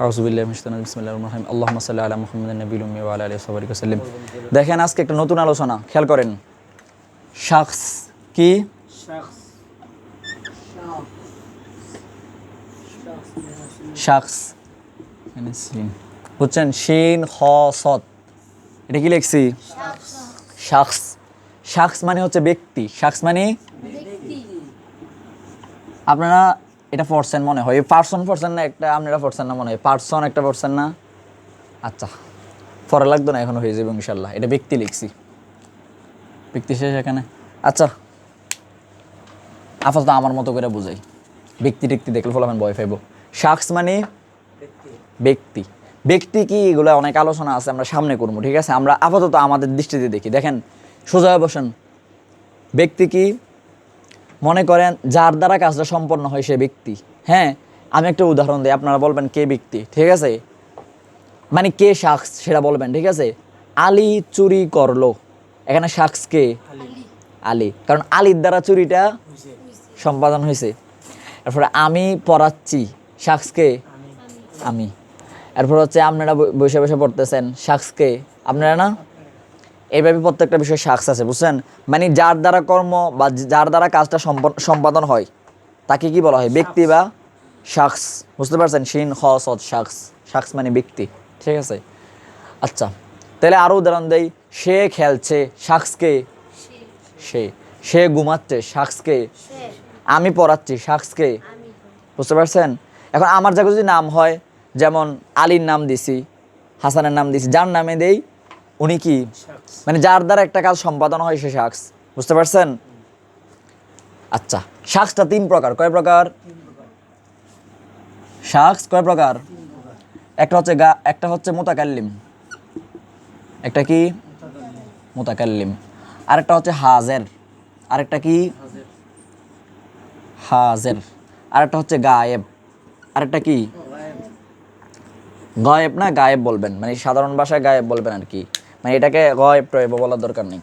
আউযুবিল্লাহি মিনাশ শাইতানির বিসমিল্লাহির রহমানির রহিম আল্লাহুম্মা সাল্লি আলা মুহাম্মাদিন নাবিয়্যিল উম্মি ওয়া আলা আলিহি ওয়া সাহবিহি ওয়াসাল্লাম। দেখেন আজকে একটা নতুন আলোচনা, খেয়াল করেন। শাখস কি? শাখস মানে সিন, বুঝছেন? শিন খ সদ, এটা কি লিখছি? শাখস। শাখস মানে হচ্ছে ব্যক্তি। শাখস মানে আপনারা এটা পড়ছেন মনে হয়, পার্সন পড়ছেন না একটা, আপনারা পড়ছেন না মনে হয়, পার্সন একটা পড়ছেন না? আচ্ছা, পড়া লাগতো না, এখনো হয়ে যাবে ইনশাল্লাহ। এটা ব্যক্তি লিখছি, ব্যক্তি শেষ এখানে। আচ্ছা, আপাতত আমার মতো করে বুঝাই, ব্যক্তি টেক্তি দেখলে ফলাফেন ভয় পাইব। শাখস মানে ব্যক্তি। ব্যক্তি কি, এগুলো অনেক আলোচনা আছে, আমরা সামনে করবো, ঠিক আছে? আমরা আপাতত আমাদের দৃষ্টিতে দেখি। দেখেন, সোজা হয়ে বসেন। ব্যক্তি কি? মনে করেন যার দ্বারা কাজটা সম্পন্ন হয় সে ব্যক্তি। হ্যাঁ, আমি একটা উদাহরণ দিই, আপনারা বলবেন কে ব্যক্তি, ঠিক আছে? মানে কে শাখস সেটা বলবেন, ঠিক আছে? আলী চুরি করলো, এখানে শাখস কে? আলী, কারণ আলীর দ্বারা চুরিটা সম্পাদন হয়েছে। এরপরে আমি পড়াচ্ছি, শাখস কে? আমি। এরপর হচ্ছে আপনারা বসে বসে পড়তেছেন, শাখস কে? আপনারা না? এইভাবে প্রত্যেকটা বিষয়ে শাখস আছে, বুঝছেন? মানে যার দ্বারা কর্ম বা যার দ্বারা কাজটা সম্পাদন হয় তাকে কি বলা হয়? ব্যক্তি বা শাখস। বুঝতে পারছেন? শিন খ সদ, শাখস। শাখস মানে ব্যক্তি, ঠিক আছে? আচ্ছা, তাহলে আরও উদাহরণ দেই। সে খেলছে, শাখস কে? সে। সে ঘুমাচ্ছে, শাখস কে? আমি পড়াচ্ছি, শাখস কে? বুঝতে পারছেন? এখন আমার জায়গায় যদি নাম হয়, যেমন আলীর নাম দিছি, হাসানের নাম দিছি, যার নামে দেই উনি কি? মানে যার দ্বারা একটা কাজ সম্পাদন হয় সে শাখস। বুঝতে পারছেন? আচ্ছা, শাখসটা তিন প্রকার। কয় প্রকার? শাখস কয় প্রকার? একটা হচ্ছে মুতাকাল্লিম, একটা কি? মুতাকাল্লিম। আরেকটা হচ্ছে হাজের, আরেকটা কি? হাজের। আরেকটা হচ্ছে গায়েব, আরেকটা কি? গায়েব না, গায়েব বলবেন, মানে সাধারণ ভাষায় গায়েব বলবেন আর কি। মানে এটাকে গায়েব টয়েব বলার দরকার নেই,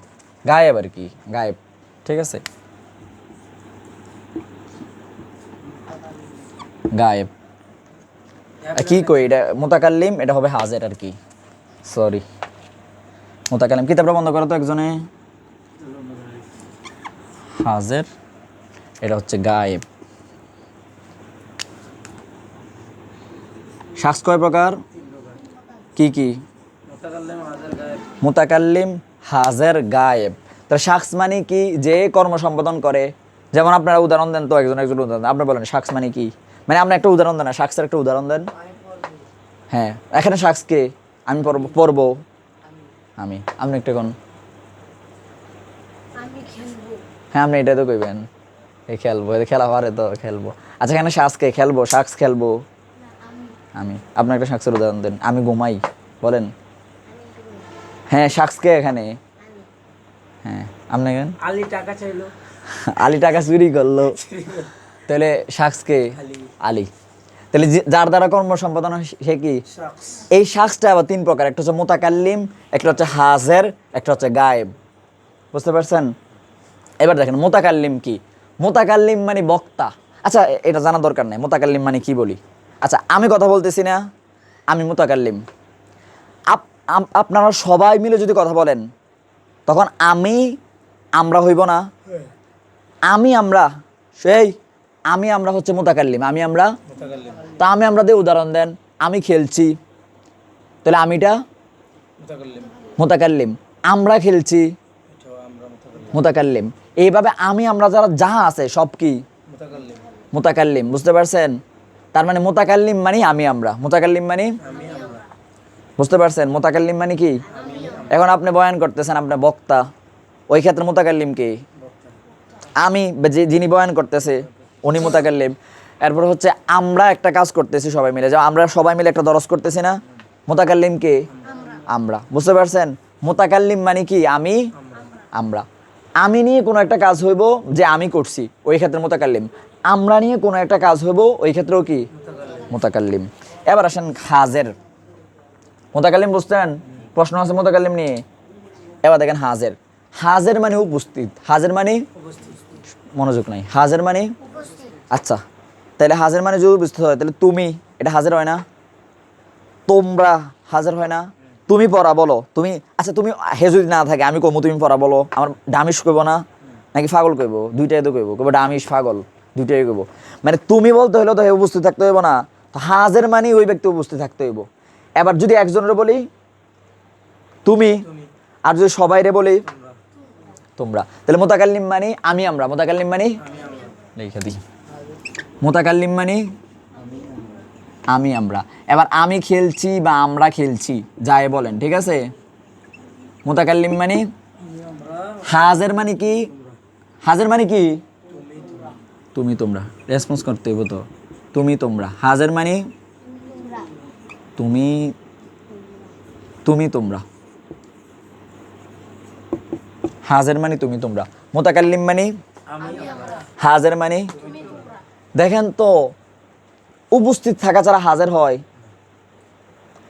গায়েব আর কি, গায়েব, ঠিক আছে? গায়েব কি কই, এটা মুতাকাল্লিম, এটা হবে হাজের আর কি। সরি, মুতাকাল্লিম। কিতাবটা বন্ধ করো তো একজনে। হাজের, এটা হচ্ছে গায়েব। শাখস কয় প্রকার? কি কি? মুতাকাল্লিম, হাজের, গায়েব। তো শাখস মানে কি? যে কর্ম সম্পাদন করে। যেমন আপনারা উদাহরণ দেন তো, একজন উদাহরণ দেন। আপনি বলেন শাখস মানে কি? মানে আপনি একটা উদাহরণ দেন না, শাখসের একটা উদাহরণ দেন। হ্যাঁ, এখানে শাখস কে? আমি পড়বো, আমি। আপনি একটা কোন? হ্যাঁ, আপনি এটাই তো কইবেন, এই খেলবো, খেলা পারে তো খেলবো। আচ্ছা, এখানে শাখস কে? খেলবো, শাখস খেলবো, আমি। আপনি একটা শাখসের উদাহরণ দেন। আমি ঘুমাই, বলেন। হ্যাঁ, শাখস কে এখানে? হ্যাঁ, আপনি কেন? আলী টাকা চাইলো, আলী টাকা চুরি করলো, তাহলে শাখস কে? আলী। তাহলে যার দ্বারা কর্ম সম্পাদন হয় সে কি? এই শাখসটা আবার তিন প্রকার, একটা হচ্ছে মুতাকাল্লিম, একটা হচ্ছে হাজের, একটা হচ্ছে গায়েব। বুঝতে পারছেন? এবার দেখেন মুতাকাল্লিম কি। মুতাকাল্লিম মানে বক্তা। আচ্ছা, এটা জানা দরকার নেই মুতাকাল্লিম মানে কি বলি। আচ্ছা, আমি কথা বলতেছি না, আমি মুতাকাল্লিম। আপনারা সবাই মিলে যদি কথা বলেন তখন আমরা হইব না? আমরা, সেই আমরা হচ্ছে মুতাকাল্লিম, আমরা। তা আমরা দিয়ে উদাহরণ দেন। আমি খেলছি, তাহলে আমিটা মুতাকাল্লিম। আমরা খেলছি, মুতাকাল্লিম। এইভাবে আমরা যা আছে সব কি? মুতাকাল্লিম। বুঝতে পারছেন? তার মানে মুতাকাল্লিম মানে আমরা, মুতাকাল্লিম মানে, বুঝতে পারছেন? মুতাকাল্লিম মানে কি? এখন আপনি বয়ান করতেছেন, আপনি বক্তা, ওই ক্ষেত্রে মুতাকাল্লিম কে? আমি, যিনি বয়ান করতেছে উনি মুতাকাল্লিম। এরপর হচ্ছে আমরা একটা কাজ করতেছি সবাই মিলে, যে আমরা সবাই মিলে একটা দরস করতেছি না, মুতাকাল্লিম কে? আমরা। বুঝতে পারছেন? মুতাকাল্লিম মানে কি? আমরা। আমি নিয়ে কোনো একটা কাজ হইব যে আমি করছি, ওই ক্ষেত্রে মুতাকাল্লিম। আমরা নিয়ে কোনো একটা কাজ হইব, ওই ক্ষেত্রেও কি? মুতাকাল্লিম। এবার আসেন হাজের। মুতাকাল্লিম বুঝতেন? প্রশ্ন আছে মুতাকাল্লিম নিয়ে। এবার দেখেন হাজের। হাজের মানে উপস্থিত। হাজের মানে, মনোযোগ নাই, হাজের মানে, আচ্ছা, তাহলে হাজের মানে যদি উপস্থিত হয় তাহলে তুমি, এটা হাজের হয় না? তোমরা হাজার হয় না, তুমি পড়া বলো, তুমি আচ্ছা তুমি হে যদি না থাকে আমি কমু তুমি পড়া বলো, আমার ডামিস কইব না নাকি পাগল কইব? দুইটাই তো কইব, কইব ডামিস পাগল দুইটাই কইব। মানে তুমি বলতে হইলে তো হে উপস্থিত থাকতে হইব না, তো হাজের মানে ওই ব্যক্তি উপস্থিত থাকতে হইব। এবার যদি একজনের বলি তুমি, আর যদি সবাইরে বলি তোমরা, তাহলে মোতাকাল্লিম মানে আমি আমরা, মোতাকাল্লিম মানে লেখা দিই, মোতাকাল্লিম মানে আমি আমরা। এবার আমি খেলছি বা আমরা খেলছি যাই বলেন, ঠিক আছে? মোতাকাল্লিম মানে হাজের মানে কি? হাজের মানে কি? তুমি তোমরা, রেসপন্স করতে হইব তো, তুমি তোমরা। হাজের মানে তুমি, তুমি তোমরা। হাজের মানে তুমি তোমরা, মোতাকাল্লিম মানে হাজের মানে। দেখেন তো উপস্থিত থাকা ছাড়া হাজার হয়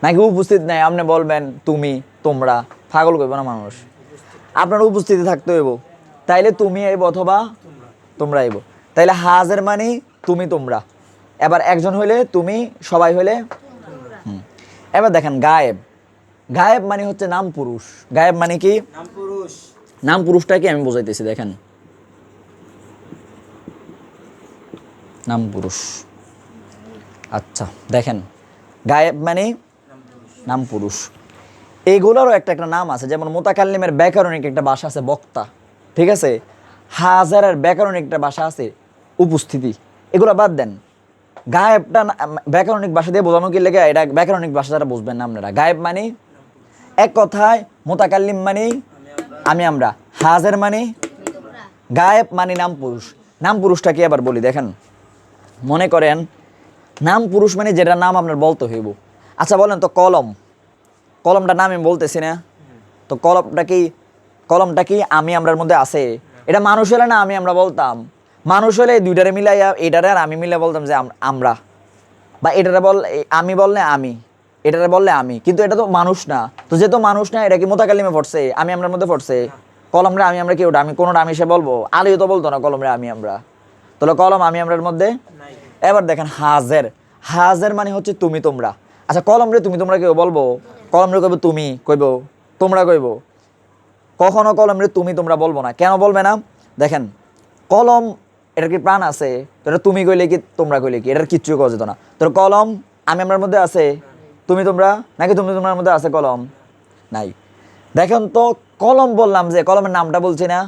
নাকি উপস্থিত নাই আপনি বলবেন তুমি তোমরা, পাগল কইব না মানুষ? আপনার উপস্থিতি থাকতে হইব, তাইলে তুমি আইব অথবা তোমরা আইব। তাইলে হাজের মানে তুমি তোমরা। এবার একজন হইলে তুমি, সবাই হইলে এবার দেখেন গায়েব, গায়েব মানে হচ্ছে নাম পুরুষ। গায়েব মানে কি? নাম পুরুষটা কি আমি বোঝাইতেছি, দেখেন নাম পুরুষ। আচ্ছা দেখেন গায়েব মানে নাম পুরুষ। এইগুলোরও একটা একটা নাম আছে, যেমন মোতাকাল্লিমের ব্যাকরণিক একটা ভাষা আছে বক্তা, ঠিক আছে? হাজারের ব্যাকরণিক একটা ভাষা আছে উপস্থিতি। এগুলো বাদ দেন, গায়েবটা ব্যাকরণিক ভাষা দিয়ে বোঝানো কি লেগে, এটা ব্যাকরণিক ভাষা যারা বুঝবেন না আপনারা। গায়েব মানে এক কথায় মোতাকাল্লিম মানে আমি আমরা, হাজার মানে গায়েব মানে নাম পুরুষ। নাম পুরুষটা কি আবার বলি, দেখেন মনে করেন নাম পুরুষ মানে যেটা নাম আপনার বলতে হইব। আচ্ছা বলেন তো কলম, কলমটা নাম আমি বলতেছি না, তো কলমটা কি আমি আমরার মধ্যে আছে? এটা মানুষ হলে না আমি আমরা বলতাম, মানুষ হলে দুইটারে মিলাইয়া এটারে আর আমি মিলে বলতাম যে আমরা, বা এটারে আমি বললে আমি, এটারে বললে আমি, কিন্তু এটা তো মানুষ না। তো যেহেতু মানুষ না, এটা কি মোতাকাল্লিমে পড়ছে, আমি আমরার মধ্যে পড়ছে? কলমরে আমি আমরা কি ওটা আমি কোনোটা আমি সে বলবো? আলিও তো বলতো না কলমরে আমি আমরা, তাহলে কলম আমি আমরার মধ্যে। এবার দেখেন হাজের, হাজের মানে হচ্ছে তুমি তোমরা। আচ্ছা কলম রে তুমি তোমরা কেউ বলবো? কলম রে কইব তুমি, কইব তোমরা, কইব কখনো কলম রে তুমি তোমরা বলবো না। কেন বলবে না? দেখেন কলম এটার কি প্রাণ আছে? তো এটা তুমি কইলে কি তোমরা কইলে কি, এটার কিচ্ছু কওয়া যেত না। তো কলম আমি আমরার মধ্যে আছে, তুমি তোমরা নাকি তুমি তোমার মধ্যে আছে কলম? নাই। দেখেন তো কলম বললাম যে কলমের নামটা বলছি না,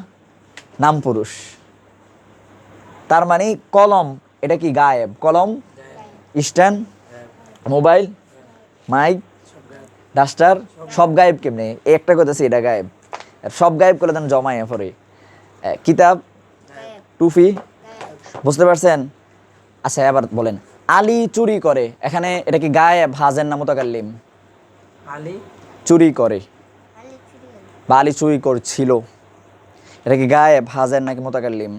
নাম পুরুষ। তার মানে কলম এটা কি গায়েব? কলম, স্ট্যান্ড, মোবাইল, মাইক, ডাস্টার সব গায়েব। কেমনে একটা কথা আছে এটা গায়েব, সব গায়েব করে দেন জমাইয়া পরে। কিতাব, টুপি, বুঝতে পারছেন? আচ্ছা এবার বলেন আলী চুরি করে, এখানে এটা কি গায়েব, হাজের না মোতাকাল্লিম? আলী চুরি করে বা আলী চুরি করছিল, এটা কি গায়েব, হাজের নাকি মোতাকাল্লিম?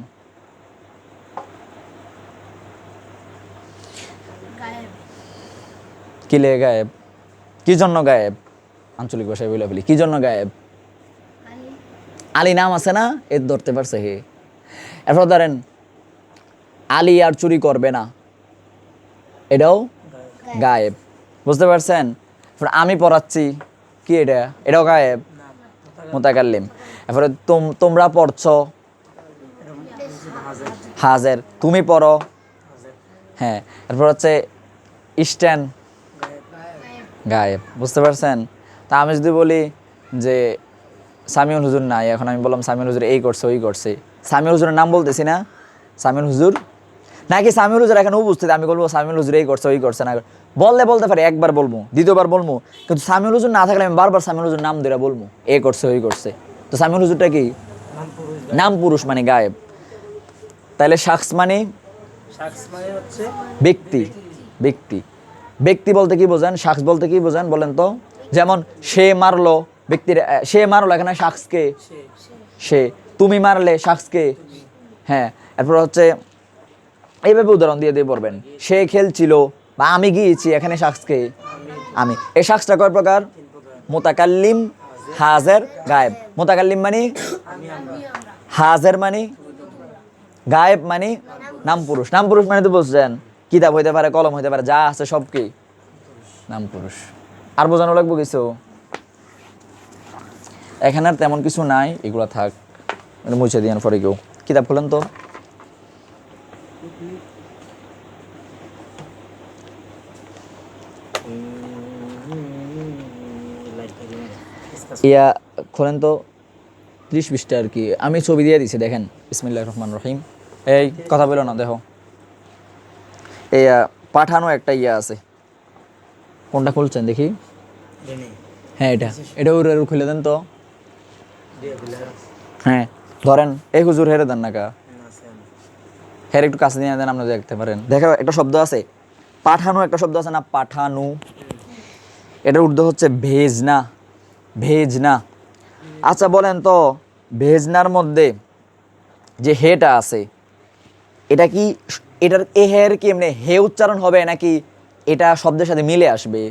কি লে গায়েব? কি জন্য গায়েব? আঞ্চলিক ভাষায় বলে ফেলি, কি জন্য গায়েব? আলী নাম আছে না, এর ধরতে পারছে হে। এরপর ধরেন আলী আর চুরি করবে না, এটাও গায়েব, বুঝতে পারছেন? আমি পড়াচ্ছি, কি এটা? এটাও গায়েব, মোতাকাল্লিম। এরপরে তোমরা পড়ছো, হাজের। তুমি পড়ো, হ্যাঁ। এরপর হচ্ছে স্ট্যান্ড, গায়েব, বুঝতে পারছেন? তা আমি যদি বলি যে সামিউল হুজুর নাই, এখন আমি বললাম সামিউল হুজুর এই করছে ওই করছে, সামিউল হুজুরের নাম বলতেছি না, সামিউল হুজুর নাকি সামিউল হুজুর এখানে উপস্থিত, আমি বলবো সামিউল হুজুর এই করছে ওই করছে না, বলতে পারি, একবার বলবো, দ্বিতীয়বার বলবো, কিন্তু সামিউল হুজুর না থাকলে আমি বারবার সামিউল হুজুর নাম ধরে বলবো এ করছে ওই করছে। তো সামিউল হুজুরটা কি? নাম পুরুষ মানে গায়েব। তাহলে শাখস মানে হচ্ছে ব্যক্তি, ব্যক্তি। ব্যক্তি বলতে কি বোঝেন, শাখস বলতে কি বোঝেন বলেন তো? যেমন সে মারলো, ব্যক্তির সে মারলো, এখানে শাখসকে সে, তুমি মারলে শাখসকে, হ্যাঁ। এরপর হচ্ছে এইভাবে উদাহরণ দিয়ে দিয়ে পড়বেন, সে খেলছিল বা আমি গিয়েছি, এখানে শাখসকে আমি। এই শাখসটা কয় প্রকার? মোতাকাল্লিম, হাজের, গায়েব। মোতাকাল্লিম মানে হাজের মানে গায়েব মানে নাম পুরুষ। নাম পুরুষ মানে তো বুঝছেন, কিতাব হইতে পারে, কলম হইতে পারে, যা আছে সব কি নাম পুরুষ। আর বোঝানো লাগবো কিছু? এখানে আর তেমন কিছু নাই, এগুলা থাক, মানে মুছে দিয়ান পরে কেউ। কিতাব খুলেন তো। ইয়া খোলেন তো 30-20টা আর কি, আমি ছবি দিয়ে দিছি দেখেন। বিসমিল্লাহির রহমানির রহিম। এই কথা বলো না, দেখো এই পাঠানো একটা ইয়া আছে, কোনটা খুলছেন দেখি? হ্যাঁ এটা, এটা ওর খুলে দেন তো। হ্যাঁ ধরেন, এই হুজুর হেরে দেন না কা, হের একটু কাছে নিয়ে দেন, আপনারা দেখতে পারেন। দেখো একটা শব্দ আছে পাঠানো, একটা শব্দ আছে না পাঠানো, এটার উর্দু হচ্ছে ভেজনা, ভেজনা। আচ্ছা বলেন তো, ভেজনার মধ্যে যে হেটা আছে, এটা কি এটার এ হের কি এমনি হে উচ্চারণ হবে নাকি এটা শব্দের সাথে মিলে আসবে?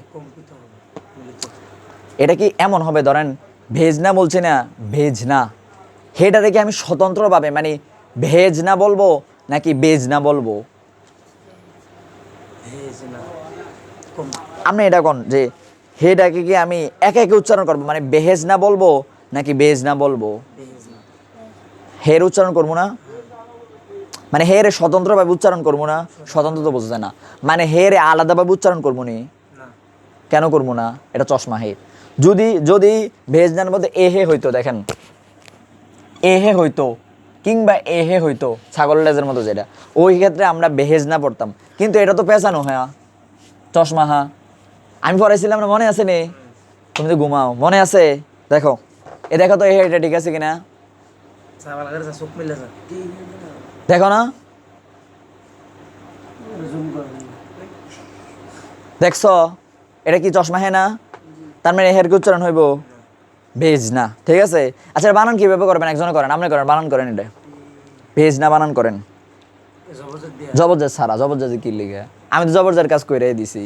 এটা কি এমন হবে, ধরেন ভেজনা বলছে না, ভেজনা, হেটা রেখে আমি স্বতন্ত্রভাবে মানে ভেজনা বলবো নাকি বেজনা বলবো? আপনি এটা কোন যে হেটাকে কি আমি একে একে উচ্চারণ করবো, মানে বেহেজনা বলবো নাকি বেজনা বলবো? হের উচ্চারণ করবো না, মানে হের স্বতন্ত্রভাবে উচ্চারণ করবো না, স্বতন্ত্র তো বোঝা যায় না, মানে হের আলাদাভাবে উচ্চারণ করবো নি, কেন করবো না? এটা চশমা হে। যদি যদি ভেজনার মধ্যে এহে হইতো, দেখেন এহে হইতো কিংবা এহে হইতো ছাগলের লেজের মতো যেটা, ওই ক্ষেত্রে আমরা বেহেজনা পড়তাম, কিন্তু এটা তো পেঁচানো হ্যাঁ, চশমা হ্যাঁ। আমি পড়াইছিলাম না, মনে আছে নি? তুমি তো ঘুমাও, মনে আছে? দেখো এ দেখো তো এটা ঠিক আছে কিনা, দেখো না, দেখছো এটা কি চশমা হে না? তার মানে হের কি উচ্চারণ হইব? ভেজ না, ঠিক আছে। আচ্ছা বানান কিভাবে করবেন, একজনে করেন, আপনি করেন, বানান করেন, এটা ভেজ না বানান করেন। জবরদস্ত ছাড়া, জবরদস্ত কি লিখে? আমি তো জবরদস্তের কাজ করে দিছি।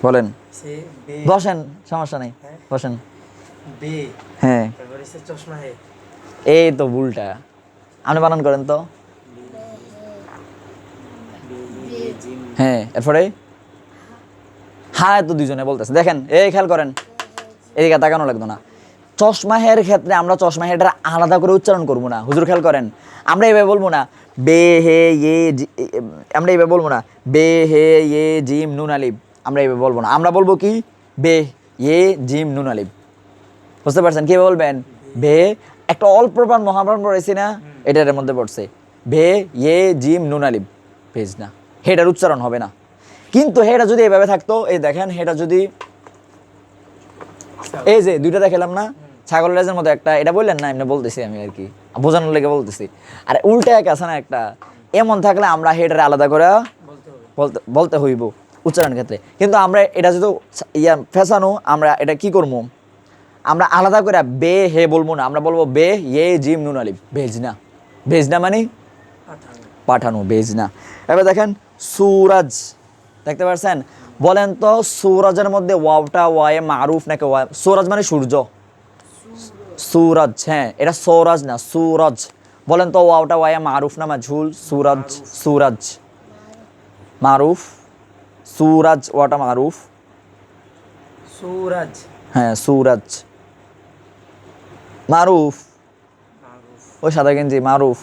বলেন, বসেন, সমস্যা নেই, বসেন। হ্যাঁ এই তো ভুলটা, আপনি বানান করেন তো। হ্যাঁ এরপরে হ্যাঁ তো দুইজনে বলতেছে, দেখেন এই খেয়াল করেন, এদিকে তাকানো লাগতো না। চশমা হের ক্ষেত্রে আমরা চশমা হেটা আলাদা করে উচ্চারণ করবো না, হুজুর খেয়াল করেন। আমরা এভাবে বলবো না বে হে ইয়ে, আমরা এভাবে বলবো না বে হে ইয়ে জিম নুন আলিফ, আমরা এভাবে বলবো না। আমরা বলবো কি বে ইয়ে জিম নুন আলিফ, বুঝতে পারছেন? কি বলবেন? বে, একটা অল্প প্রাণ মহাপ্রাণ পড়েছি না, এটার মধ্যে পড়ছে বে ইয়ে জিম নুন আলিফ, ভেজ না, হেটার উচ্চারণ হবে না। কিন্তু হেটা যদি এভাবে থাকতো, এই দেখেন হেটা যদি এই যে দুইটা দেখালাম না, ছাগল লেজের মতো একটা, এটা বললেন না, এমনি বলতেছি আমি আর কি, বোঝানোর লেগে বলতেছি। আর উল্টা এক আছে না একটা, এমন থাকলে আমরা হেটারে আলাদা করে বলতে বলতে হইব উচ্চারণ ক্ষেত্রে। কিন্তু আমরা এটা যদি ইয়া ফেসানো, আমরা এটা কি করবো, আমরা আলাদা করে বে হে বলবো না, আমরা বলবো বে ইয়ে জিম নুন আলিফ, ভেজনা। ভেজনা মানে পাঠানো, ভেজনা। এবার দেখেন সুরাজ, দেখতে পাচ্ছেন? বলেন তো সুরাজের মধ্যে ওয়াওটা ওয়ায়ে মারুফ নাকি ওয়া? সুরাজ মানে সূর্য, সুরাজ, হ্যাঁ এটা সৌরাজ না, সুরাজ। বলেন তো ওয়াওটা ওয়ায়ে মারুফ না মাজহুল? সুরাজ, সুরাজ মারুফ, সুরাজ ওয়াটা মারুফ, সুরাজ, হ্যাঁ সুরাজ মারুফ, ওই সাদা গেঞ্জি মারুফ,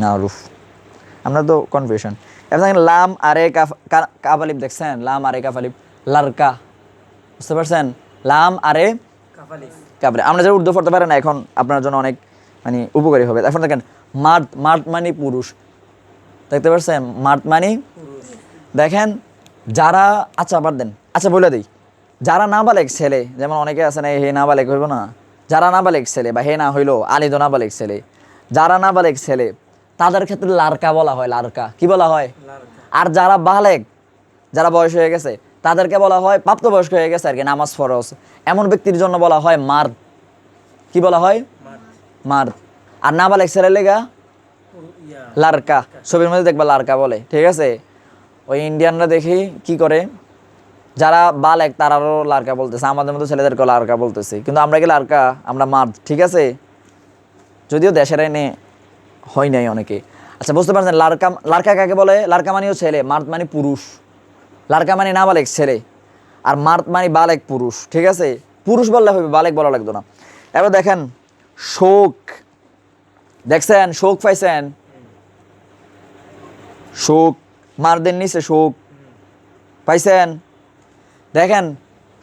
মারুফ। আমরা তো কনফিউশন। এবার দেখেন লাম আরে কাফ আলিফ, দেখছেন লাম আরে কাফ আলিফ, লারকা, বুঝতে পারছেন? লাম আরে কাফালিফ, কাফ আলিফ। আমরা যারা উর্দু পড়তে পারেন না, এখন আপনার জন্য অনেক মানে উপকারী হবে। এখন দেখেন মার্দ, মার্দ মানে পুরুষ, দেখতে পাচ্ছেন? মার্দ মানে পুরুষ, দেখেন যারা, আচ্ছা আবার দেন, আচ্ছা বলে দিই, যারা নাবালেগ ছেলে, যেমন অনেকে আছে না হে নাবালেগ হইব না, যারা নাবালেগ ছেলে বা হে না হইলো আলিদ নাবালেগ ছেলে, যারা নাবালেগ ছেলে তাদের ক্ষেত্রে লারকা বলা হয়, লারকা কি বলা হয়? লারকা, আর যারা বালেগ, যারা বয়স হয়ে গেছে তাদেরকে বলা হয়, প্রাপ্তবয়স্ক হয়ে গেছে আর কি, নামাজ ফরজ এমন ব্যক্তির জন্য বলা হয় মার্দ, কি বলা হয়? মার্দ, মার্দ। আর নাবালেগ ছেলে লেগা ইয়া, লারকা, ছবির মধ্যে দেখবা লারকা বলে, ঠিক আছে? ওই ইন্ডিয়ানরা দেখি কি করে, যারা বালেক তারারও লারকা বলতেছে, আমাদের মতো ছেলেদেরকে লারকা বলতেছে, কিন্তু আমরা কি লারকা? আমরা মার্দ, ঠিক আছে? যদিও দেশের আইনে হয় নাই অনেকে। আচ্ছা বুঝতে পারছেন লারকা, লারকা কাকে বলে? লারকা মানেও ছেলে, মার্দ মানে পুরুষ, লাড়কা মানে নাবালেক ছেলে, আর মার্দ মানে বালেক পুরুষ, ঠিক আছে? পুরুষ বললে হবে, বালেক বলা লাগতো না। এবার দেখেন শোক, দেখছেন শোক পাইছেন? শোক, মারদের নিচে শোক পাইছেন? দেখেন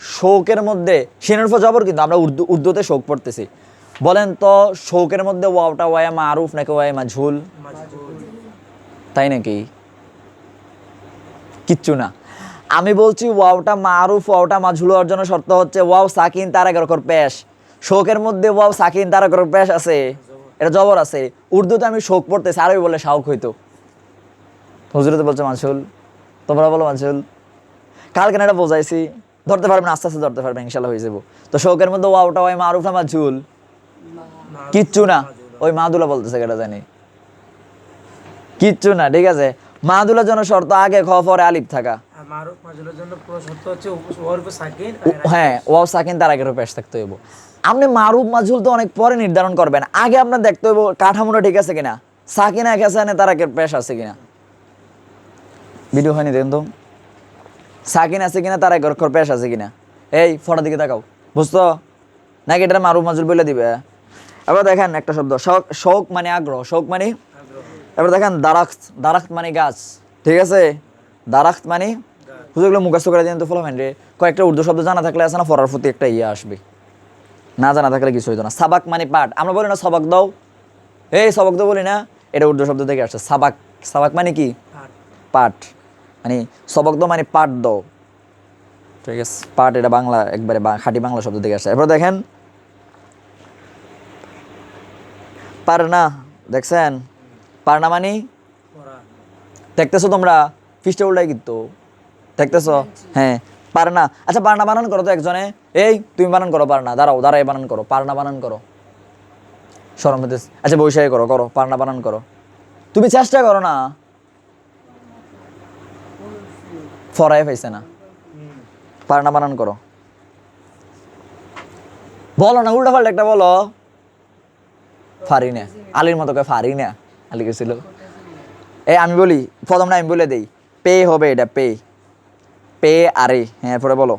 শোকের মধ্যে সিনের ফ জবর, কিন্তু আমরা উর্দুতে শোক পড়তেছি। বলেন তো শোকের মধ্যে ওয়াওটা ওয়ায়া মারুফ নাকি ওয়ায়া মাজহুল? মাজহুল। তাই নাকি? কিচ্ছু না। আমি বলছি ওয়াওটা মারুফ ওয়াওটা মাজহুল হওয়ার জন্য শর্ত হচ্ছে ওয়াও সাকিন তার আগের অক্ষর পেশ। শোকের মধ্যে ওয়াও সাকিন তার আগের পেশ আছে, এটা জবর আছে। উর্দুতে আমি শোক পড়তেছি, আরবি বলে শাউক হইতো। হুজুরে তো বলছে মাজহুল, তোমরা বলো মাজহুল। কালকে না এটা বোঝাইছি, ধরতে পারবেন, আস্তে আস্তে ধরতে পারবেন, ইনশাল্লাহ হয়ে যাবো। তো শোকের মধ্যে ওয়াওটা ওয়াই মারুফ না মাজহুল? কিচ্ছু না, ওই মাদুলা বলতেছে, এটা জানি। কিচ্ছু না, ঠিক আছে? মাদুলার জন্য শর্ত আগে খ পরে আলিফ থাকা। আর মারুফ মাজহুলের জন্য পুরো শর্ত হচ্ছে ওয়ার উপর সাকিন হ্যাঁ, ওয়াও সাকিন তার আগের পেশ থাকতে হইব। আপনি মারুফ মাজহুল তো অনেক পরে নির্ধারণ করবেন, আগে আপনার দেখতে হইব কাঠামোটা ঠিক আছে কিনা, সাকিন এক আছে না তার আগের পেশ আছে কিনা। ভিডিও হয়নি দেখুন তো, সাকিন আছে কিনা তার আগের অক্ষর পেশ আছে কিনা। এই ফটোর দিকে তাকাও, বুঝতো নাকি এটা মারুফ মাজহুল বলে দিবে? এবার দেখেন একটা শব্দ শোক, শোক মানে আগ্রহ, শোক মানে। আগ্রহ। এবার দেখেন দারাখত, দারাখত মানে গাছ, ঠিক আছে? দারাখত মানে, হুজুরগুলো মুখস্থ করে দিন তো ফলাফেন রে। কয়েকটা উর্দু শব্দ জানা থাকলে আছে না পড়ার প্রতি একটা ইয়ে আসবে, না জানা থাকলে কিছু হইতো না। সাবাক মানে পাঠ, আমরা বলি না সবাক দাও, এই সবাক দাও বলি না, এটা উর্দু শব্দ থেকে আসছে। সাবাক, সাবাক মানে কি? আট। পাঠ, মানে সবক দাও মানে পাঠ দাও, ঠিক আছে? পাঠ এটা বাংলা, একবারে খাঁটি বাংলা শব্দ থেকে আসছে। এরপর দেখেন পারনা, দেখছেন? পারনা মানে পড়া। দেখতেছো তোমরা, ফিসটা উল্টাই কিন্তু দেখতেছো? হ্যাঁ, পারনা। আচ্ছা পারনা বানান করো তো একজনে, এই তুমি বানান করো পারনা, দাঁড়াও দাঁড়াই বানান করো, পারনা বানান করো। শরম হতে, আচ্ছা বৈশাখী করো, করো পারনা বানান করো, তুমি চেষ্টা করো না। ফরাই পাইছে না, পারনা বানান করো, বলো না, উল্টা পাল্টা একটা বলো। ফারি না, আলীর মতো করে ফারি না, আলী গেছিল। এই আমি বলি, প্রথমটা আমি বলে দেই, পে হবে এটা, পে, পে আরে, হ্যাঁ পরে বলো।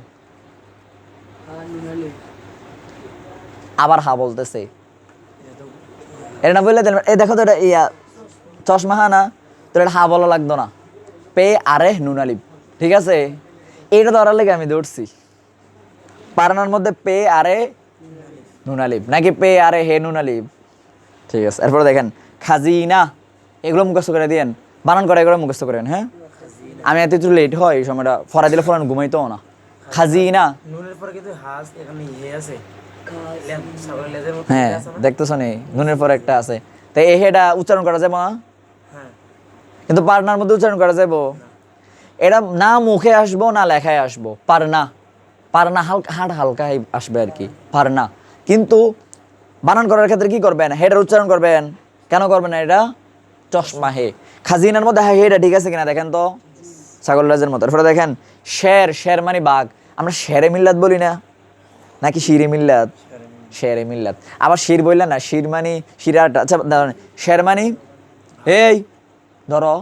আবার হা বলতেছে, এটা না বললে দেন। এই দেখো তো এটা ইয়া চশমা হা না, তো এটা হা বলা লাগতো না, পে আরে নুন আলিফ, ঠিক আছে? এইটা ধরার লেগে আমি দৌড়ছি। পারানার মধ্যে পে আরে নুন আলিফ নাকি পে আরে হে নুন আলিফ, ঠিক আছে? এরপরে দেখেন খাজিনা, এগুলো মুখস্থ করে দিয়েন, বানান করে এগুলো মুখস্থ করেন। হ্যাঁ, আমি এত একটু লেট হয় এই সময়টা, ফরা দিলে ফরান ঘুমাইতো না। খাজিনা, নুনের পরে কিন্তু হাস এখানে ইয়ে আছে, ছাগলের লেজের মতো হ্যাঁ ইয়ে আছে না? দেখতেছো নি, নুনের পরে একটা আছে, তাই এই হেটা উচ্চারণ করা যাবে না, হ্যাঁ। কিন্তু পারনার মধ্যে উচ্চারণ করা যাবো। এটা না মুখে আসবো না লেখায় আসবো, পারনা, পারনা হালকা হাট হালকা আসবে আর কি, পারনা। কিন্তু বানান করার ক্ষেত্রে কি করবেন? হেটার উচ্চারণ করবেন। কেন করবেন না এটা? চশমা হে, খাজিনার মধ্যে হ্যাঁ হেটা ঠিক আছে কিনা দেখেন তো, ছাগল রাজের মতো। এরপরে দেখেন শের, শের মানে বাঘ, আমরা শেরে মিল্লাত বলি না নাকি শিরে মিল্লাত? শেরে মিল্লাত। আবার শির বললেন না, শির মানে শিরাটা, আচ্ছা দাঁড়ান, শের মানে, এই ধরো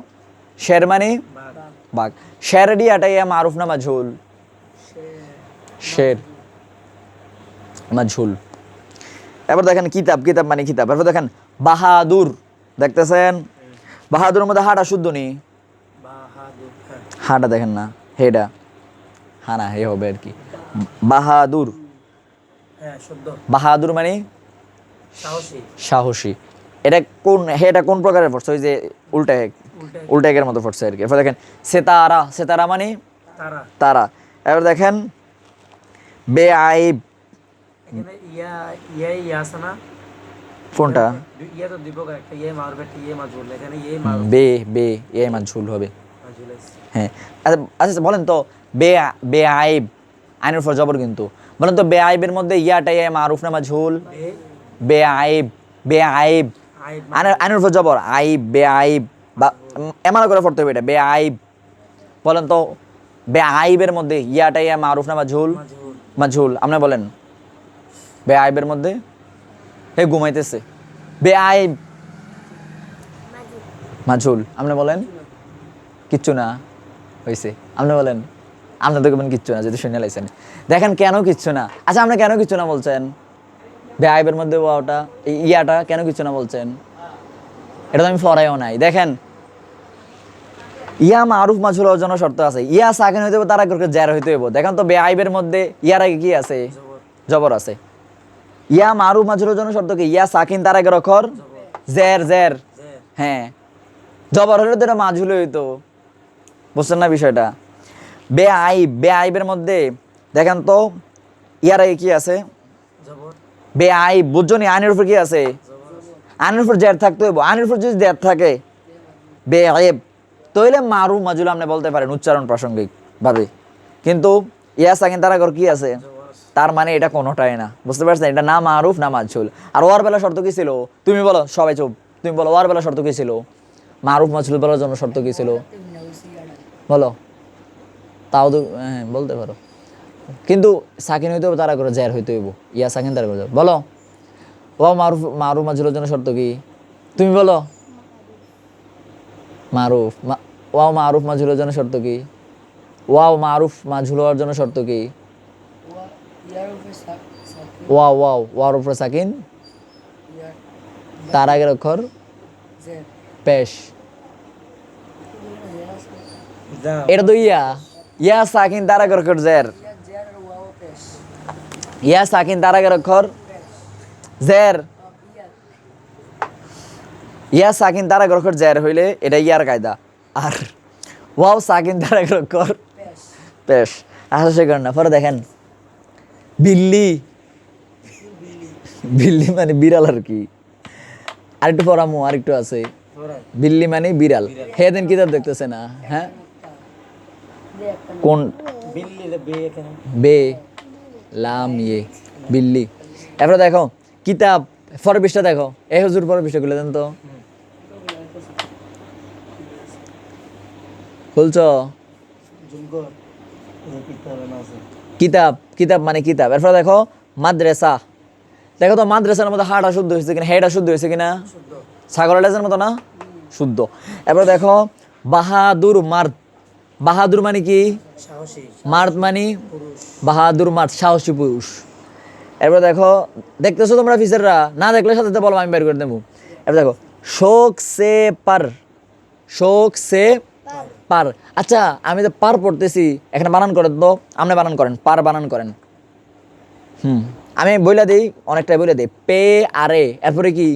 শের মানে বাঘ। বাঘ, শের ডিয়াটাই মারুফ না মাজহুল? শের মাজহুল। এবার দেখেন কিতাব, কিতাব মানে কিতাব। এরপর দেখেন বাহাদুর, দেখতেছেন? বাহাদুরের মধ্যে হাটা শুদ্ধ নেই, বাহাদুর। হ্যাঁ। হাটা দেখেন না, হেডা, হা না হে হবে আর কি। বাহাদুর, হ্যাঁ শুদ্ধ। বাহাদুর মানে সাহসী। সাহসী। এটা কোন হেটা কোন প্রকারের পড়ছে? ওই যে উল্টা এক, উল্টে। উল্টা একের মতো পড়ছে আর কি। এরপর দেখেন সেতারা, সেতারা মানে তারা। তারা। এবার দেখেন বেআইব, এখানে ইয়া ইয়া আছে না? কোনটা? ইয়া তো দিব একটা ইয়ে মারবে, একটা ইয়ে মাজুল, এখানে ইয়ে মারবে বে, বে এ মাজহুল হবে। মাজুল আছে। হ্যাঁ, আচ্ছা আচ্ছা বলেন তো বেআইব, আইনের উপর জবর কিন্তু, বলেন তো বেআইবের মধ্যে ইয়াটা ইয়া মারুফ না মাজহুল? বে বেআইব, বেআইব, আইব আইনের উপর জবর, আইব, বেআইব, বা এমন করে পড়তে হবে এটা, বেআইব। বলেন তো বেআইবের মধ্যে ইয়াটা ইয়া মারুফ না মাজহুল? মাজুল। মাজহুল। আপনি বলেন বেআইবের মধ্যে, হে ঘুমাইতেছে, বেআইব মাজহুল। আপনি বলেন কিচ্ছু না হয়েছে, আপনি বলেন আপনি তো কেমন কিচ্ছু না যদি শুনে লাইছেন। দেখেন কেন কিচ্ছু না। আচ্ছা আপনি কেন কিচ্ছু না বলছেন? বেআইবের মধ্যে ওয়াওটা ইয়াটা কেন কিচ্ছু না বলছেন? এটা তো আমি পড়াইও নাই। দেখেন ইয়া মারুফ মাজহুলের জন্য শর্ত আছে, ইয়া সাকিন হইতে হবে তার আগে জের হইতে হবে। দেখেন তো বেআইবের মধ্যে ইয়ার আগে কি আছে? জবর আছে। ইয়া মারুফ মাজহুলের জন্য শর্ত কি? ইয়া সাকিন তার আগে অক্ষর জের জের। হ্যাঁ জবর হলে তো এটা মাজহুল হইতো। বুঝছেন না বিষয়টা? বেআইবের মধ্যে দেখেন তো ইয়ার আগে কি আছে? বেআইব। বুঝছনি? আইনের উপর কি আছে? আইনের উপর জের থাকতে হইব। আইনের উপর যদি জের থাকে বেআইব তাহলে মারুফ মাজহুল আপনি বলতে পারেন উচ্চারণ প্রাসঙ্গিক ভাবে। কিন্তু ইয়া সাকিন তার আগে কি আছে? তার মানে এটা কোনোটাই না। বুঝতে পারছেন? এটা না মারুফ না মাজহুল। আর ওয়ার বেলা শর্ত কি ছিল? তুমি বলো, সবাই চুপ। তুমি বলো ওয়ার বেলা শর্ত কি ছিল? মারুফ মাজহুল বলার জন্য শর্ত কি ছিল? বলো। তাও তো হ্যাঁ বলতে পারো, কিন্তু সাকিন হইতে হবে তার আগে জের হইতে হইব। ইয়া সাকিন তার আগে বলো। ওয়াও মারুফ মাজহুলের জন্য শর্ত কি? তুমি বলো। মারুফ ওয়াও মারুফ মাজহুলের জন্য শর্ত কি? ওয়াও মারুফ মাজহুল হওয়ার জন্য শর্ত কি? ওয়ার উপরে সাকিন, তার আগের অক্ষর পেশ। এটা তো ইয়া সাকিন তার আগের অক্ষর জের। ইয়া সাকিন তার আগের অক্ষর জের। ইয়া সাকিন তার আগের অক্ষর জের হইলে এটা ইয়ার কায়দা। আর ওয়াও সাকিন তার আগের অক্ষর পেশ। আসা সে না। পরে দেখেন বিল্লি, বিল্লি মানে বিড়াল আর কি। আরেকটু পড়ামো, আরেকটু আছে। বিল্লি মানে বিড়াল। হে দিন কিতাব দেখতেছে না? হ্যাঁ কোন? বে লাম ইয়ে বিল্লি। এরপরে দেখো কিতাব পরের পৃষ্ঠা দেখো। এই হুজুর পরের পৃষ্ঠা খুলে দেন তো। খুলছ? কিতাব, কিতাব মানে কিতাব। এরপরে দেখো মাদ্রাসা। দেখো তো মাদ্রাসার মধ্যে হাটা শুদ্ধ হয়েছে কিনা, হেটা শুদ্ধ হয়েছে কিনা? ছাগলের লেজের মতো না? শুদ্ধ। এরপর দেখো বাহাদুর মার্দ। বাহাদুর মানে কি? মার্দ মানে বাহাদুর মার্দ, সাহসী পুরুষ। এরপর দেখো দেখতেছো তোমরা ফিচাররা? না দেখলে সাথে সাথে বলো, আমি বের করে দেবো। এরপর দেখো শোক সে পার। শোক সে পার। আচ্ছা আমি তো পার পড়তেছি, এখানে বানান করেন তো। আপনি বানান করেন, পার বানান করেন। আমি বইলা দিই, অনেকটাই বইলা দিই। পে আরে, এরপরে কি?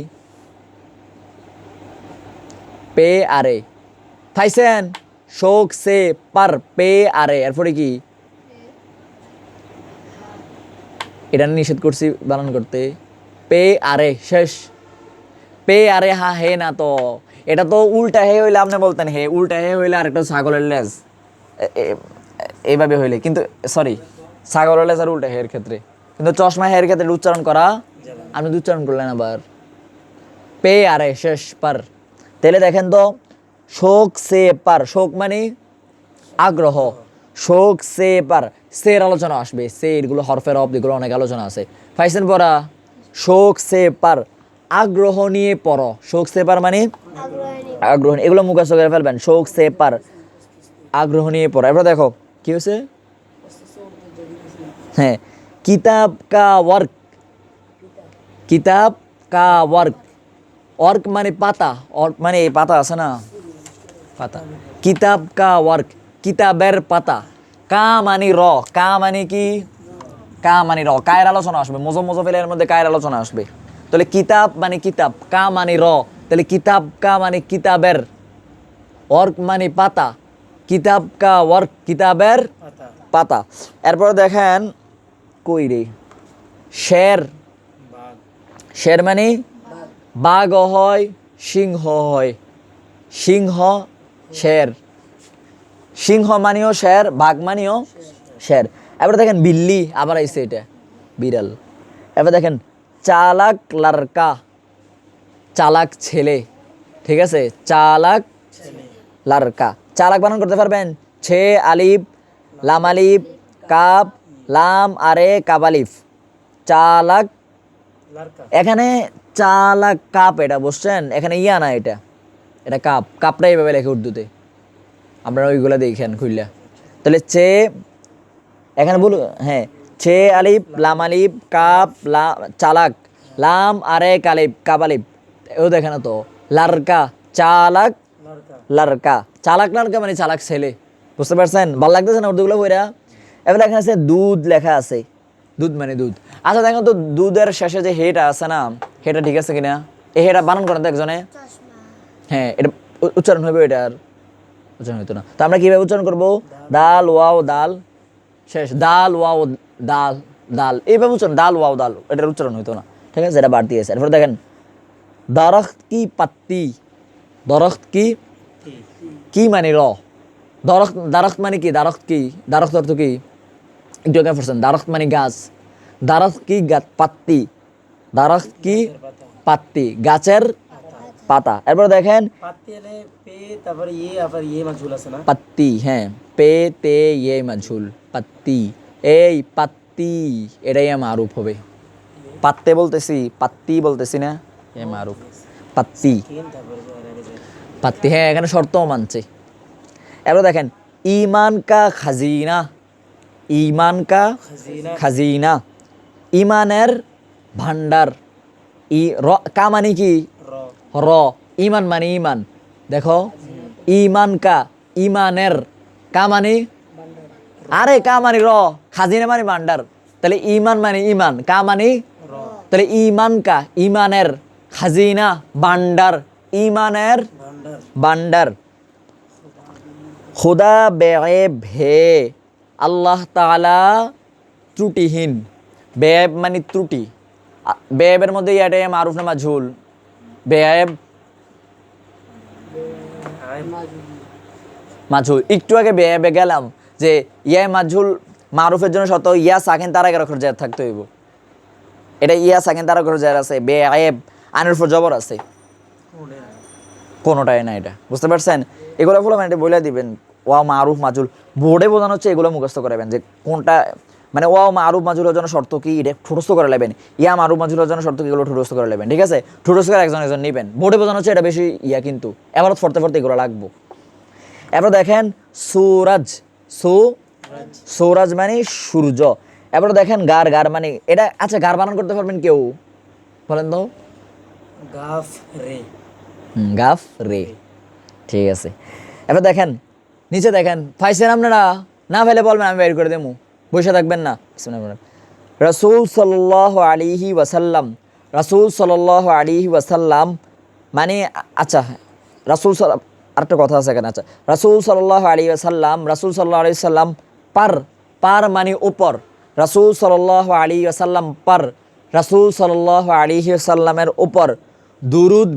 পে আরে। পাইছেন? শোক সে পার পে আরে, এরপরে কি? এটা নিষেধ করছি বানান করতে। পে আরে শেষ। পে আরে হা হে না তো, এটা তো উল্টা হে হইলে আপনি বলতেন হে, উল্টা হে হইলে আরেকটা ছাগলের লেজ এইভাবে হইলে। কিন্তু সরি, ছাগলের লেজ আর উল্টা হের ক্ষেত্রে। কিন্তু চশমা হের ক্ষেত্রে উচ্চারণ করা, আপনি উচ্চারণ করলেন আবার। পে আরে শেষ পার। তাহলে দেখেন তো শোক সে পার, শোক মানে আগ্রহ। শোক সে পার, সের আলোচনা আসবে। সে এগুলো হরফের অব, এগুলো অনেক আলোচনা আছে। পাইছেন পড়া? শোক সে পার আগ্রহ নিয়ে পড়ো। শোক সে পার মানে আগ্রহ, এগুলো মুখস্থ করে ফেলবেন। শোক সে পার আগ্রহ নিয়ে পড়ো। এবার দেখো কি হয়েছে? হ্যাঁ কিতাব কা ওয়ার্ক। কিতাব কা ওয়ার্ক। ওয়ার্ক মানে পাতা, ওয়ার্ক মানে এই পাতা আছে না, পাতা। কিতাব কা ওয়ার্ক, কিতাবের পাতা। কা মানে র, কা মানে কি? কা মানে র, কায়ের আলোচনা আসবে। মোজফিলের মধ্যে কায়ের আলোচনা আসবে। তাহলে কিতাব মানে কিতাব, কা মানে র। তাহলে কিতাব কা মানে কিতাবের, ওয়ার্ক মানে পাতা। কিতাব কা ওয়ার্ক, কিতাবের পাতা। এরপর দেখেন কই রে, শের। শের মানে বাঘ হয়, সিংহ হয়। সিংহ শের। সিংহ মানিও শের, বাঘ মানিও শের। এবার দেখেন বিল্লি, আবার আইছে এটা বিড়াল। এবার দেখেন চালাক লারকা, চালাক ছেলে। ঠিক আছে, চালাক লারকা। চালাক বানান করতে পারবেন? ছে আলিফ, লাম আলিফ, কাপ, লাম আরে কাব আলিফ, চালাক। এখানে চালাক কাপ, এটা বুঝছেন? এখানে ইয়া না, এটা এটা কাপ। কাপটা এইভাবে লেখে উর্দুতে, আপনারা ওইগুলা দেখেন খুললা। তাহলে চে এখানে বলু হ্যাঁ ছে আলিফ লাম আলিফ কাপ চালাক লাম আরে কালিফ কাপ আলিফ ও দেখে না তো লারকা চালাক লারকা চালাক লারকা মানে চালাক ছেলে বুঝতে পারছেন ভালো লাগতেছে না উর্দুগুলো বইরা এবার এখানে আছে দুধ লেখা আছে দুধ মানে দুধ আচ্ছা দেখেন তো দুধের শেষে যে হেটা আছে না হেটা ঠিক আছে কিনা এই হেটা বানান করেন তো একজনে হ্যাঁ এটা উচ্চারণ হবে এটার উচ্চারণ হইতো না তো আমরা কিভাবে উচ্চারণ করবো দাল ওয়াও দাল শেষ দাল ওয়াও দাল দাল এইভাবে উচ্চারণ দাল ওয়াও দাল এটার উচ্চারণ হইতো না ঠিক আছে এটা বাড়তি আছে এরপর দেখেন দরখত কি পাত্তি দরখত কি মানে র দারখত মানে কি দারখত অর্থ কি একটু আগে পড়ছেন দারখত মানে গাছ দারখত কি পাত্তি দারখত কি পাত্তি গাছের পাতা এরপর দেখেন পাত্তি এলে পে তারপরে ইয়ে আবার ইয়ে মাজুল আছে না পাত্তি হ্যাঁ পে তে ইয়ে মাজুল পাত্তি এই পাত্তি এটাই মারুফ হবে পাত্তে বলতেছি পাত্তি বলতেছি না এ মারুফ পাত্তি পাত্তি হ্যাঁ এখানে শর্তও মানছে এবার দেখেন ইমান কা খাজিনা ইমান কা খাজিনা ইমানের ভান্ডার কা মানে কি র ইমান মানে ইমান দেখো ইমান কা ইমানের কা মানে আরে কা মানে র খাজিনা মানে ভান্ডার তাহলে ইমান মানে ইমান কা মানে তাহলে ইমান কা ইমানের খাজিনা ভান্ডার ইমানের ভান্ডার খুদা বেয়েব হে আল্লাহ তাআলা ত্রুটিহীন বেয়েব মানে ত্রুটি বেয়েবের মধ্যে ইয়াটা মারুফ না মাজহুল বেয়েব মাজহুল একটু আগে বেয়েবে গেলাম যে ইয়া মাজহুল মারুফের জন্য শত ইয়া সাকিন তার আগে রাখার জায়গা থাকতে হইব এটা ইয়া সাকিন তার আগে জায়গা আছে বেয়েব আনের উপর জবর আছে কোনোটাই না এটা বুঝতে পারছেন এগুলো বলে মানে বলে দিবেন ওয়া মারুফ মাজুল বোর্ডে বোঝানো হচ্ছে এগুলো মুখস্থ করাবেন যে কোনটা মানে ওয়া মারুফ মাজুলের জন্য শর্ত কি এটা ঠুটস্থ করে নেবেন ইয়া মারুফ মাজুলের জন্য শর্ত কি এগুলো ঠুটস্থ করে নেবেন ঠিক আছে ঠুটস্থ করে একজন একজন নেবেন বোর্ডে বোঝানো হচ্ছে এটা বেশি ইয়া কিন্তু এবার ফরতে ফরতে এগুলো লাগবো এবার দেখেন সুরাজ সৌরাজ মানে সূর্য এবার দেখেন গার মানে এটা আচ্ছা গার বানান করতে পারবেন কেউ বলেন তো গাফ রে ঠিক আছে এবার দেখেন নিচে দেখেন পাইছেন আপনারা না ফেলে বলবেন আমি বের করে দেবো বসে থাকবেন না রাসূল সাল্লাল্লাহু আলাইহি ওয়াসাল্লাম মানে আচ্ছা রাসূল আরেকটা কথা আছে এখানে আচ্ছা রাসূল সাল্লাল্লাহু আলাইহি ওয়াসাল্লাম পার মানে উপর রাসূল সাল্লাল্লাহু আলাইহি ওয়াসাল্লাম পার রাসূল সাল্লাল্লাহু আলাইহি ওয়াসাল্লামের উপর দুরুদ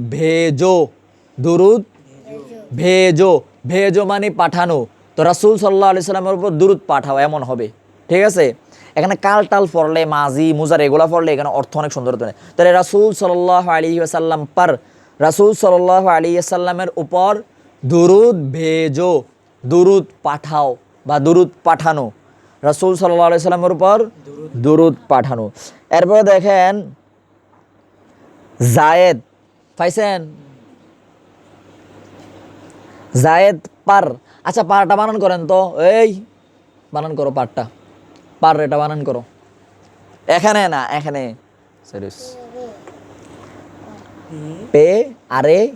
ভেজো মানে পাঠানো তো রাসূল সাল্লাল্লাহু আলাইহি সাল্লামের উপর দুরুদ পাঠাও এমন হবে ঠিক আছে এখানে কাল টাল পড়লে মাজি মুজার এগুলা পড়লে এখানে অর্থ অনেক সুন্দর হতো তাহলে রাসূল সাল্লাল্লাহু আলাইহি ওয়াসাল্লাম পার রাসূল সাল্লাল্লাহু আলাইহি ওয়াসাল্লামের উপর দুরুদ ভেজো দুরুদ পাঠাও বা দুরুদ পাঠানো রাসূল সাল্লাল্লাহু আলাইহি সাল্লামের উপর দুরুদ পাঠানো এরপর দেখেন জায়েদ পাইছেন জায়েদ পার আচ্ছা পারটা বানান করেন তো এই বানান করো পারটা পার এটা বানান করো এখানে না এখানে পে আরে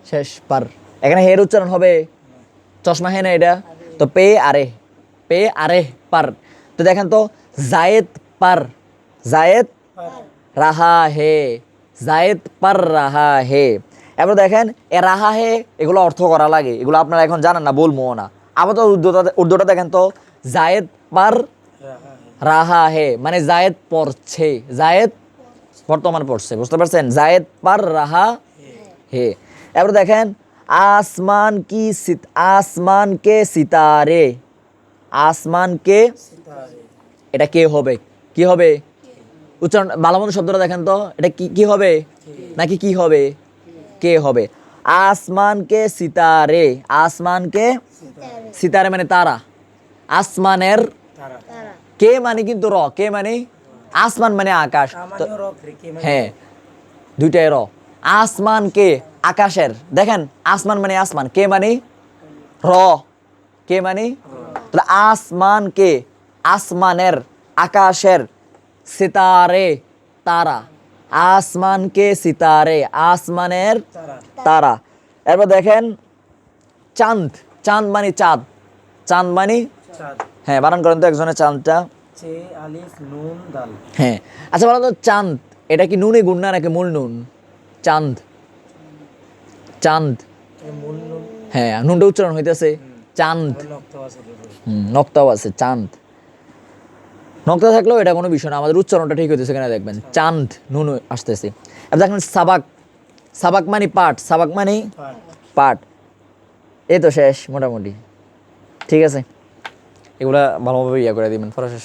শেষ পার এখানে হের উচ্চারণ হবে চশমা হে না এটা তো পে আরে পার তো দেখেন তো জায়েদ রাহা হে জায়েদ পার রাহা হে এবার দেখেন এ রাহা হে এগুলো অর্থ করা লাগে এগুলো আপনারা এখন জানেন না বলবো না আপাতত উর্দুটা দেখেন তো জায়েদ পার রাহা হে মানে জায়েদ পড়ছে জায়েদ বর্তমান পড়ছে বুঝতে পারছেন জায়েদ পার রাহা হে এবার দেখেন আসমান কে সিতারে এটা কে হবে কি হবে উচ্চারণ ভালো মতো শব্দটা দেখেন তো এটা কি হবে নাকি কি হবে কে হবে আসমান কে সিতারে মানে তারা আসমানের কে মানে কিন্তু র কে মানে আসমান মানে আকাশ হ্যাঁ দুইটাই র আসমান কে আকাশের দেখেন আসমান মানে আসমান কে মানে র কে মানে তাহলে আসমান কে আসমানের, আকাশের, সিতারে তারা, আসমানকে সিতারে, আসমানের তারা তারা। এরপর দেখেন চাঁদ, চাঁদ মানে চাঁদ, চাঁদ মানে চাঁদ হ্যাঁ বানান করেন তো একজনের চাঁদটা। চে আলিফ নুন দাল হ্যাঁ আচ্ছা বলো তো চাঁদ এটা কি নুনে গুণ না নাকি মূল নুন? চাঁদ, চাঁদ, মূল নুন হ্যাঁ নুনটা উচ্চারণ হইতেছে চাঁদ। নক্ত আছে দুটো নক্তাও আছে চাঁদ, নক্তা থাকলেও এটা কোনো বিষয় না, আমাদের উচ্চারণটা ঠিক হইতেছে কিনা দেখবেন। চাঁদ নুন আসতেছে। এবার দেখেন সাবাক, সাবাক মানে পাঠ, সাবাক মানে পাট পাঠ। এই তো শেষ মোটামুটি, ঠিক আছে, এগুলা ভালোভাবে ইয়া করে দিবেন পড়া শেষ।